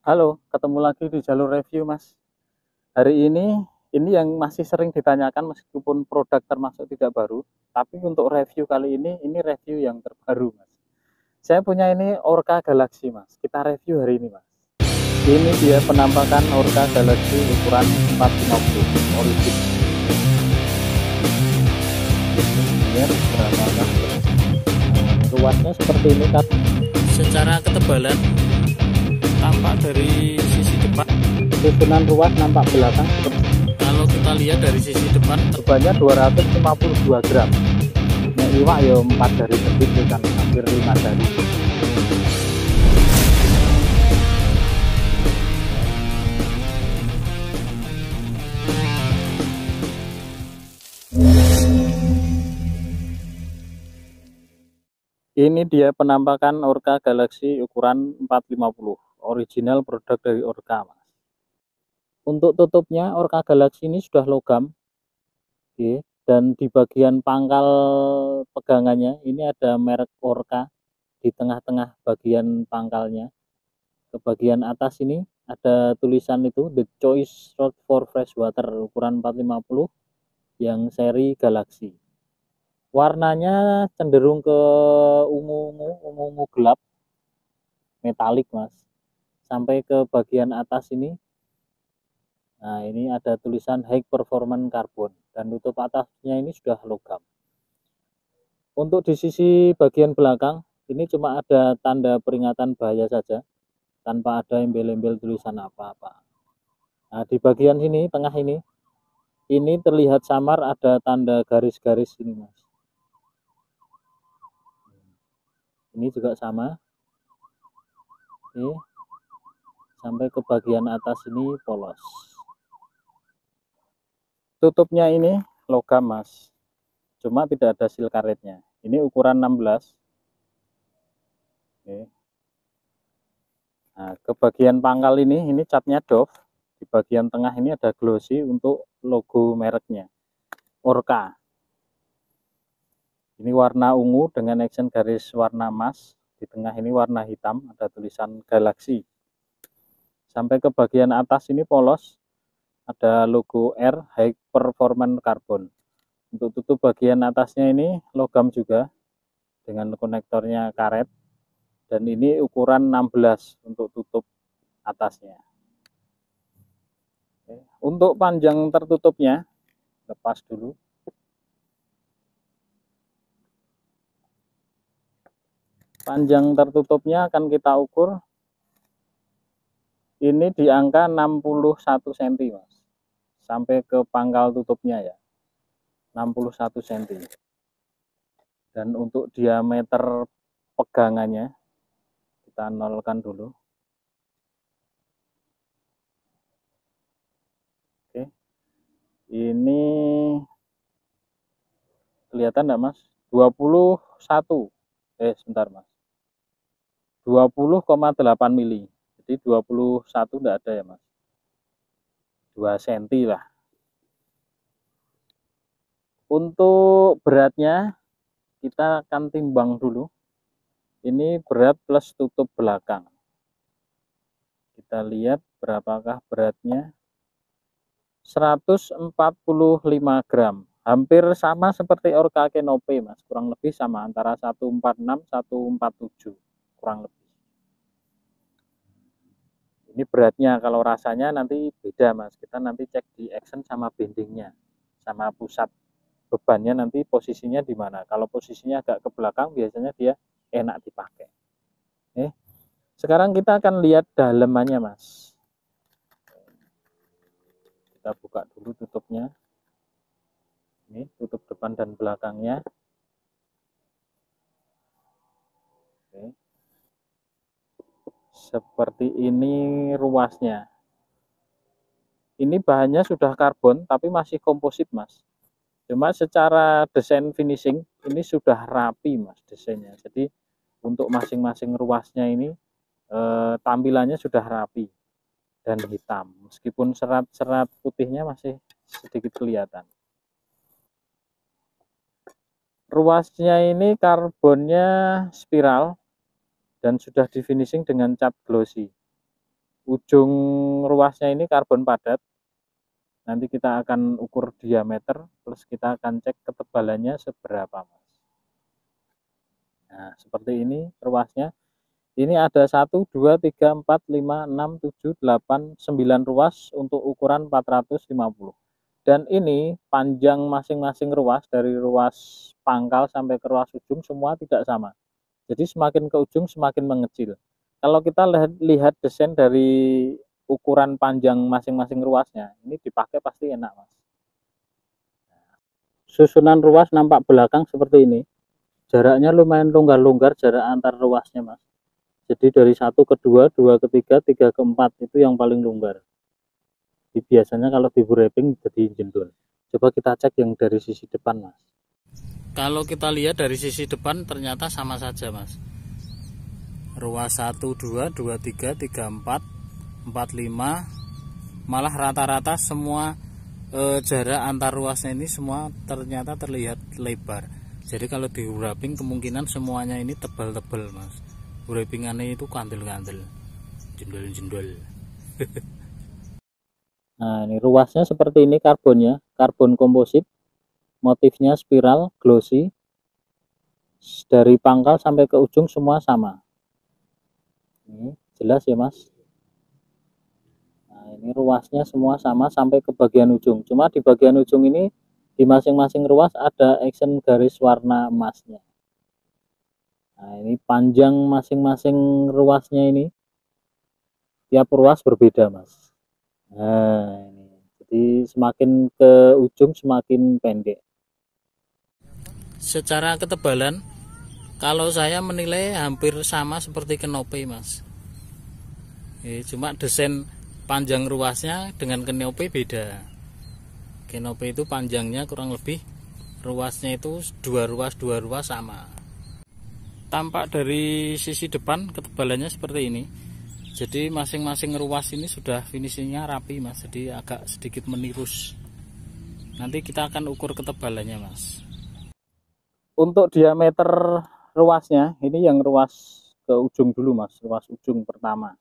Halo, ketemu lagi di jalur review, Mas. Hari ini yang masih sering ditanyakan meskipun produk termasuk tidak baru, tapi untuk review kali ini review yang terbaru, Mas. Saya punya ini Orca Galaxy, Mas. Kita review hari ini, Mas. Ini dia penampakan Orca Galaxy ukuran 450 origin. Lihat berapa luasnya seperti ini kan. Secara ketebalan tampak dari sisi depan, susunan ruas nampak belakang. Kalau kita lihat dari sisi depan, bebannya 252 gram. Nek iwak ya 4 dari lebih kan, hampir 5 dari. Ini dia penampakan Orca Galaxy ukuran 450, original produk dari Orca, Mas. Untuk tutupnya Orca Galaxy ini sudah logam, oke. Dan di bagian pangkal pegangannya ini ada merek Orca di tengah-tengah bagian pangkalnya. Ke bagian atas ini ada tulisan itu The Choice Rod for Freshwater ukuran 450 yang seri Galaxy. Warnanya cenderung ke ungu-ungu gelap, metalik, Mas. Sampai ke bagian atas ini. Nah, ini ada tulisan High Performance Carbon dan tutup atasnya ini sudah logam. Untuk di sisi bagian belakang ini cuma ada tanda peringatan bahaya saja, tanpa ada embel-embel tulisan apa-apa. Nah, di bagian sini tengah ini terlihat samar ada tanda garis-garis ini, Mas. Ini juga sama. Oke. Sampai ke bagian atas ini polos. Tutupnya ini logam, Mas. Cuma tidak ada seal karetnya. Ini ukuran 16. Oke. Nah, ke bagian pangkal ini catnya doff. Di bagian tengah ini ada glossy untuk logo mereknya, Orca. Ini warna ungu dengan action garis warna emas. Di tengah ini warna hitam, ada tulisan Galaxy. Sampai ke bagian atas ini polos, ada logo R High Performance Carbon. Untuk tutup bagian atasnya ini logam juga dengan konektornya karet. Dan ini ukuran 16 untuk tutup atasnya. Oke. Untuk panjang tertutupnya, lepas dulu. Panjang tertutupnya akan kita ukur. Ini di angka 61 cm, Mas. Sampai ke pangkal tutupnya ya. 61 cm. Dan untuk diameter pegangannya kita nolkan dulu. Oke. Ini kelihatan enggak, Mas? 21. Sebentar, Mas. 20,8 mili. Jadi 21 enggak ada ya, Mas. 2 cm lah. Untuk beratnya kita akan timbang dulu. Ini berat plus tutup belakang. Kita lihat berapakah beratnya. 145 gram. Hampir sama seperti Orca Canopy, Mas. Kurang lebih sama antara 146 147 kurang lebih. Ini beratnya, kalau rasanya nanti beda, Mas. Kita nanti cek di action sama bendingnya, sama pusat bebannya nanti posisinya di mana. Kalau posisinya agak ke belakang biasanya dia enak dipakai. Sekarang kita akan lihat dalemannya, Mas. Kita buka dulu tutupnya. Ini tutup depan dan belakangnya. Oke. Seperti ini ruasnya. Ini bahannya sudah karbon tapi masih komposit, Mas. Cuma secara desain finishing ini sudah rapi, Mas, desainnya. Jadi untuk masing-masing ruasnya ini tampilannya sudah rapi dan hitam. Meskipun serat-serat putihnya masih sedikit kelihatan. Ruasnya ini karbonnya spiral dan sudah di finishing dengan cat glossy. ujung ruasnya ini karbon padat. Nanti kita akan ukur diameter plus kita akan cek ketebalannya seberapa, Mas. Nah, seperti ini ruasnya. Ini ada 1, 2, 3, 4, 5, 6, 7, 8, 9 ruas untuk ukuran 450. Dan ini panjang masing-masing ruas dari ruas pangkal sampai ke ruas ujung semua tidak sama. Jadi semakin ke ujung semakin mengecil. Kalau kita lihat desain dari ukuran panjang masing-masing ruasnya, ini dipakai pasti enak, Mas. Susunan ruas nampak belakang seperti ini. Jaraknya lumayan longgar-longgar jarak antar ruasnya, Mas. Jadi dari 1 ke 2, 2 ke 3, 3 ke 4 itu yang paling longgar. Jadi biasanya kalau di wrapping jadi jendol. Coba kita cek yang dari sisi depan, Mas. Kalau kita lihat dari sisi depan ternyata sama saja, Mas. Ruas 1, 2, 2, 3, 3, 4, 4, 5, malah rata-rata semua jarak antar ruasnya ini semua ternyata terlihat lebar. Jadi kalau di wrapping kemungkinan semuanya ini tebal-tebal, Mas. Wrappingannya itu kandel-kandel, jendol-jendol. Nah, ini ruasnya seperti ini karbonnya, karbon komposit, motifnya spiral, glossy, dari pangkal sampai ke ujung semua sama. Ini jelas ya, Mas. Nah, ini ruasnya semua sama sampai ke bagian ujung. Cuma di bagian ujung ini di masing-masing ruas ada action garis warna emasnya. Nah, ini panjang masing-masing ruasnya ini. Tiap ruas berbeda, Mas. Nah, ini. Jadi semakin ke ujung semakin pendek. Secara ketebalan, kalau saya menilai hampir sama seperti Kenope, Mas. Cuma desain panjang ruasnya dengan Kenope beda. Kenope itu panjangnya kurang lebih, ruasnya itu dua ruas sama. Tampak dari sisi depan ketebalannya seperti ini. Jadi masing-masing ruas ini sudah finishingnya rapi, Mas. Jadi agak sedikit menirus. Nanti kita akan ukur ketebalannya, Mas. Untuk diameter ruasnya, ini yang ruas ke ujung dulu, Mas. Ruas ujung pertama.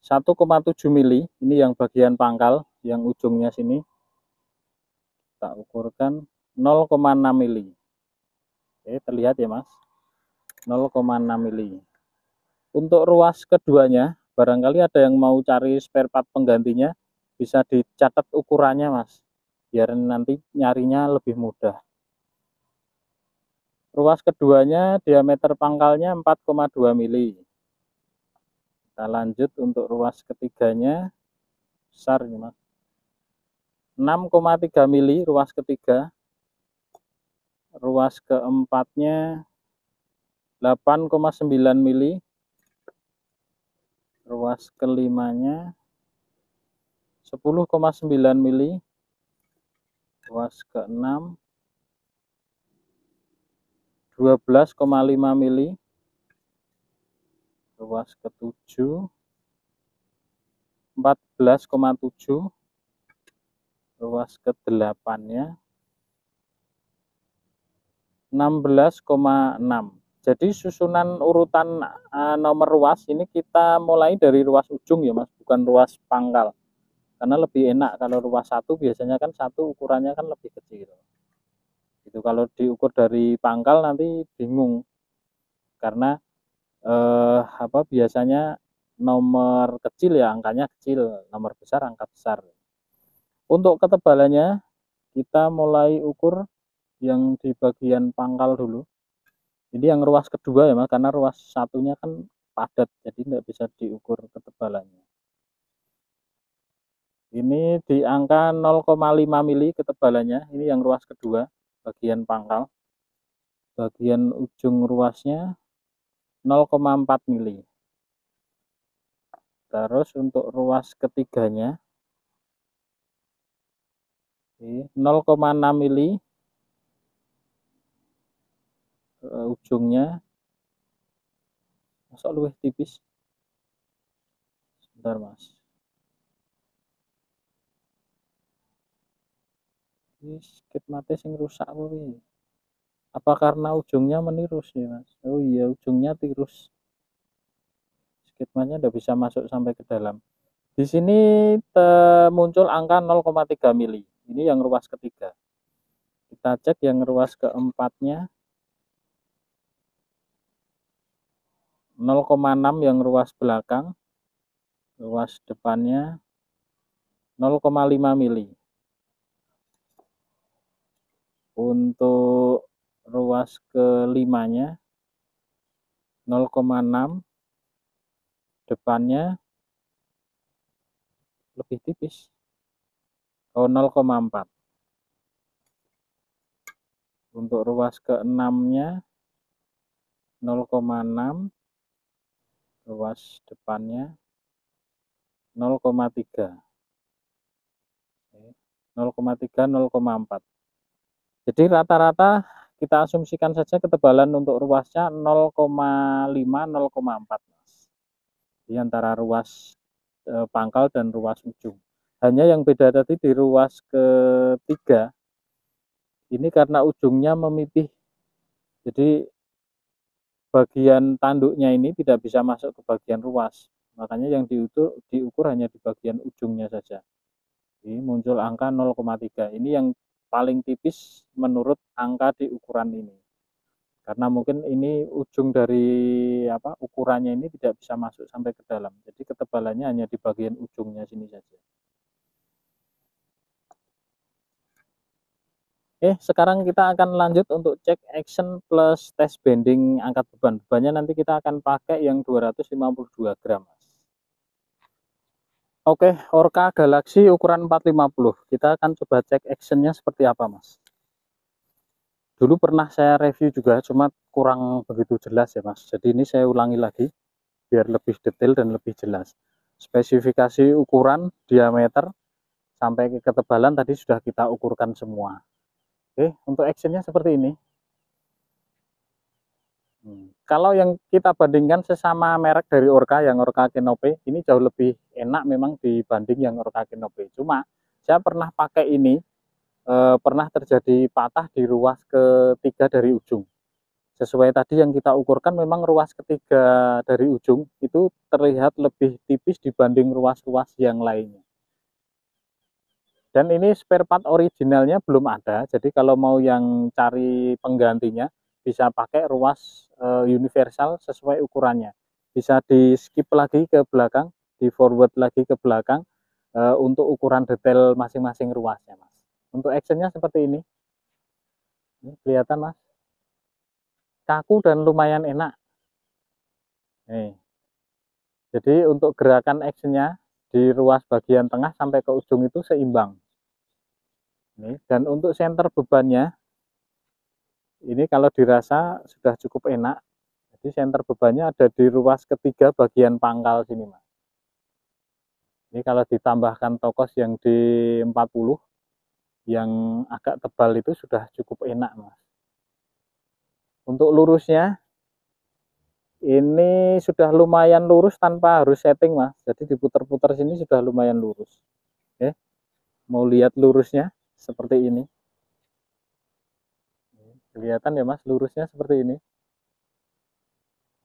1,7 mili, ini yang bagian pangkal, yang ujungnya sini. Kita ukurkan 0,6 mili. Oke, terlihat ya, Mas. 0,6 mili. Untuk ruas keduanya, barangkali ada yang mau cari spare part penggantinya, bisa dicatat ukurannya, Mas, biar nanti nyarinya lebih mudah. Ruas keduanya diameter pangkalnya 4,2 mili. Kita lanjut untuk ruas ketiganya, besar ini, Mas. 6,3 mili ruas ketiga. Ruas keempatnya 8,9 mili. Ruas kelimanya 10,9 mili. Ruas keenam 12,5 mili. Ruas ketujuh 14,7. Ruas ke-8-nya 16,6. Jadi susunan urutan nomor ruas ini kita mulai dari ruas ujung ya, Mas, bukan ruas pangkal. Karena lebih enak kalau ruas 1 biasanya kan 1 ukurannya kan lebih kecil. Itu kalau diukur dari pangkal nanti bingung. Karena biasanya nomor kecil ya angkanya kecil, nomor besar angka besar. Untuk ketebalannya kita mulai ukur yang di bagian pangkal dulu. Jadi yang ruas kedua ya, Mas, karena ruas satunya kan padat, jadi nggak bisa diukur ketebalannya. Ini di angka 0,5 mili ketebalannya, ini yang ruas kedua, bagian pangkal. Bagian ujung ruasnya 0,4 mili. Terus untuk ruas ketiganya 0,6 mili. Ujungnya masuk luwih tipis. Sebentar, Mas. Ini skit mate sing rusak kuwi. Apa karena ujungnya menirus ya, Mas? Oh iya, ujungnya tirus. skidmatnya udah bisa masuk sampai ke dalam. Di sini muncul angka 0,3 mili. Ini yang ruas ketiga. Kita cek yang ruas keempatnya. 0,6 yang ruas belakang. Ruas depannya 0,5 mili. Untuk ruas kelimanya 0,6, depannya lebih tipis, 0,4. Untuk ruas ke-6-nya 0,6, ruas depannya 0,3. 0,3, 0,4. Jadi rata-rata kita asumsikan saja ketebalan untuk ruasnya 0,5, 0,4 di antara ruas pangkal dan ruas ujung. Hanya yang beda tadi di ruas ketiga ini karena ujungnya memipih, jadi bagian tanduknya ini tidak bisa masuk ke bagian ruas, makanya yang diukur hanya di bagian ujungnya saja. Ini muncul angka 0,3. Ini yang paling tipis menurut angka di ukuran ini, karena mungkin ini ujung dari ukurannya ini tidak bisa masuk sampai ke dalam, jadi ketebalannya hanya di bagian ujungnya sini saja. Sekarang kita akan lanjut untuk cek action plus test bending angkat beban. Bebannya nanti kita akan pakai yang 252 gram. Oke, Orca Galaxy ukuran 450. Kita akan coba cek actionnya seperti apa, Mas. Dulu pernah saya review juga, cuma kurang begitu jelas ya, Mas. Jadi ini saya ulangi lagi, biar lebih detail dan lebih jelas. Spesifikasi ukuran, diameter, sampai ke ketebalan tadi sudah kita ukurkan semua. Oke, untuk actionnya seperti ini. Kalau yang kita bandingkan sesama merek dari Orca, yang Orca Kenope, ini jauh lebih enak memang dibanding yang Orca Kenope. Cuma saya pernah pakai ini, pernah terjadi patah di ruas ketiga dari ujung. Sesuai tadi yang kita ukurkan, memang ruas ketiga dari ujung itu terlihat lebih tipis dibanding ruas-ruas yang lainnya. Dan ini spare part originalnya belum ada, jadi kalau mau yang cari penggantinya bisa pakai ruas universal sesuai ukurannya. Bisa di skip lagi ke belakang, di forward lagi ke belakang untuk ukuran detail masing-masing ruasnya, Mas. Untuk actionnya seperti ini. Ini kelihatan, Mas. Kaku dan lumayan enak. Nih. Jadi untuk gerakan actionnya di ruas bagian tengah sampai ke ujung itu seimbang. Ini. Dan untuk center bebannya, ini kalau dirasa sudah cukup enak. Jadi center bebannya ada di ruas ketiga bagian pangkal sini, Mas. Ini kalau ditambahkan tokos yang di 40 yang agak tebal itu sudah cukup enak, Mas. Untuk lurusnya ini sudah lumayan lurus tanpa harus setting, Mas. Jadi diputar-putar sini sudah lumayan lurus. Oke. Mau lihat lurusnya seperti ini. Kelihatan ya, Mas, lurusnya seperti ini.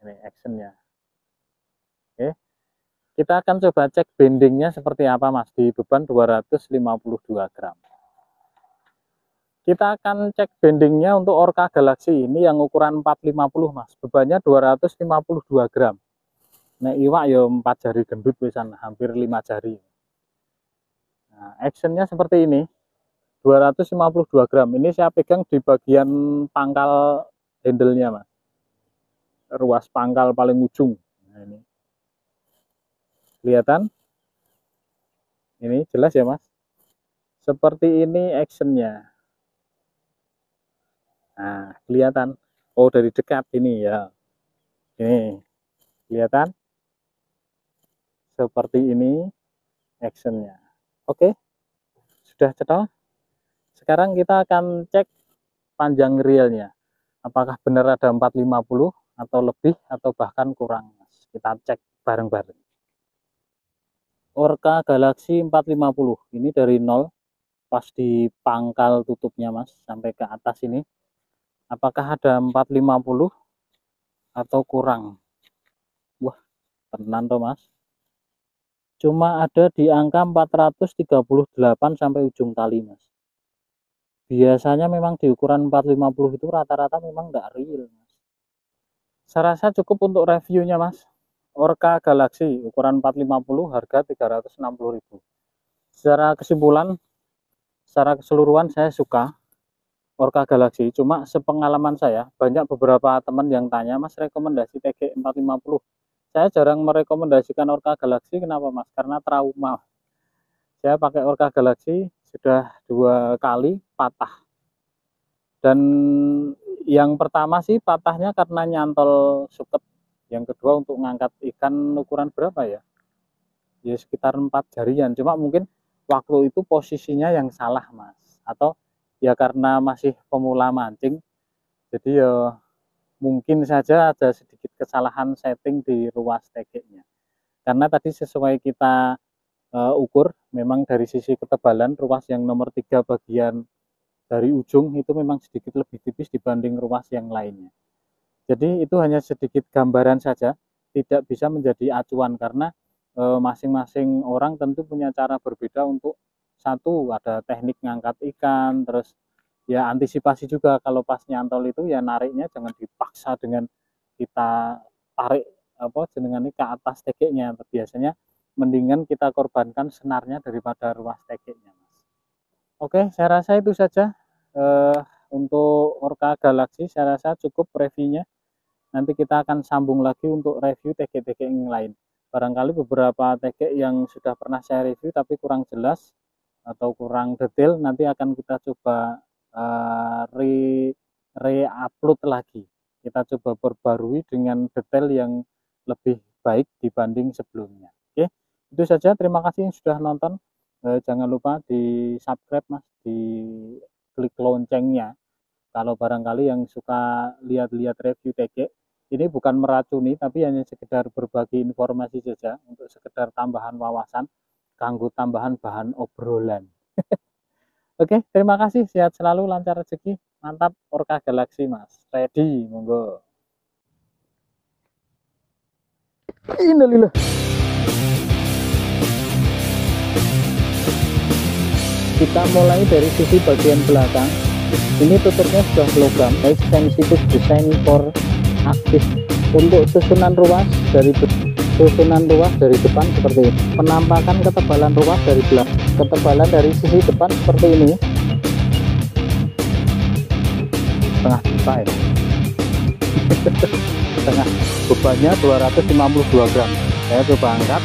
Ini actionnya. Oke. Kita akan coba cek bendingnya seperti apa, Mas, di beban 252 gram. Kita akan cek bendingnya untuk Orca Galaxy ini yang ukuran 450, Mas. Bebannya 252 gram. Nek iwak ya 4 jari gendut pisan, hampir 5 jari. Nah, actionnya seperti ini. 252 gram. Ini saya pegang di bagian pangkal handle-nya, Mas. Ruas pangkal paling ujung. Nah, ini. Kelihatan? Ini jelas ya, Mas. Seperti ini actionnya. Nah, kelihatan. Oh, dari dekat ini ya. Ini. Kelihatan? Seperti ini actionnya. Oke. Sudah cetol. Sekarang kita akan cek panjang realnya. Apakah benar ada 450 atau lebih atau bahkan kurang. Kita cek bareng-bareng. Orca Galaxy 450 ini dari 0 pas di pangkal tutupnya, Mas, sampai ke atas ini. Apakah ada 450 atau kurang? Wah, tenan toh Mas. Cuma ada di angka 438 sampai ujung tali Mas. Biasanya memang di ukuran 450 itu rata-rata memang nggak real Mas. Saya rasa cukup untuk reviewnya Mas. Orca Galaxy ukuran 450 harga 360.000. Secara kesimpulan, secara keseluruhan saya suka Orca Galaxy. Cuma sepengalaman saya, banyak beberapa teman yang tanya, Mas rekomendasi TG 450. Saya jarang merekomendasikan Orca Galaxy, kenapa Mas? Karena trauma. Saya pakai Orca Galaxy sudah 2 kali patah. Dan yang pertama sih patahnya karena nyantol suket. Yang kedua untuk ngangkat ikan ukuran berapa ya? Ya sekitar 4 jarian. Cuma mungkin waktu itu posisinya yang salah Mas. Atau ya karena masih pemula mancing. Jadi ya mungkin saja ada sedikit kesalahan setting di ruas tegeknya. Karena tadi sesuai kita ukur, memang dari sisi ketebalan ruas yang nomor 3 bagian dari ujung itu memang sedikit lebih tipis dibanding ruas yang lainnya. Jadi itu hanya sedikit gambaran saja, tidak bisa menjadi acuan karena masing-masing orang tentu punya cara berbeda untuk satu ada teknik ngangkat ikan, terus ya antisipasi juga kalau pas nyantol itu ya nariknya jangan dipaksa dengan kita tarik apa jenengan ke atas tegeknya. Biasanya mendingan kita korbankan senarnya daripada ruas tegeknya Mas. Oke, saya rasa itu saja untuk Orca Galaxy. Saya rasa cukup reviewnya. Nanti kita akan sambung lagi untuk review TG-TG yang lain. Barangkali beberapa TG yang sudah pernah saya review tapi kurang jelas atau kurang detail, nanti akan kita coba re-upload lagi. Kita coba perbarui dengan detail yang lebih baik dibanding sebelumnya. Oke, itu saja. Terima kasih yang sudah nonton. Jangan lupa di subscribe Mas, di klik loncengnya. Kalau barangkali yang suka lihat-lihat review TG, ini bukan meracuni tapi hanya sekedar berbagi informasi saja untuk sekedar tambahan wawasan, kanggo tambahan bahan obrolan. Oke, terima kasih, sehat selalu, lancar rezeki, mantap Orca Galaxy Mas. Ready, monggo. Innalillah. Kita mulai dari sisi bagian belakang. Ini tutupnya sudah logam, baik sensitif design for aktif. Untuk susunan ruas dari depan seperti ini. Penampakan ketebalan ruas dari belakang. Ketebalan dari sisi depan seperti ini. Setengah juta ya. Setengah bebannya 252 gram. Saya coba angkat.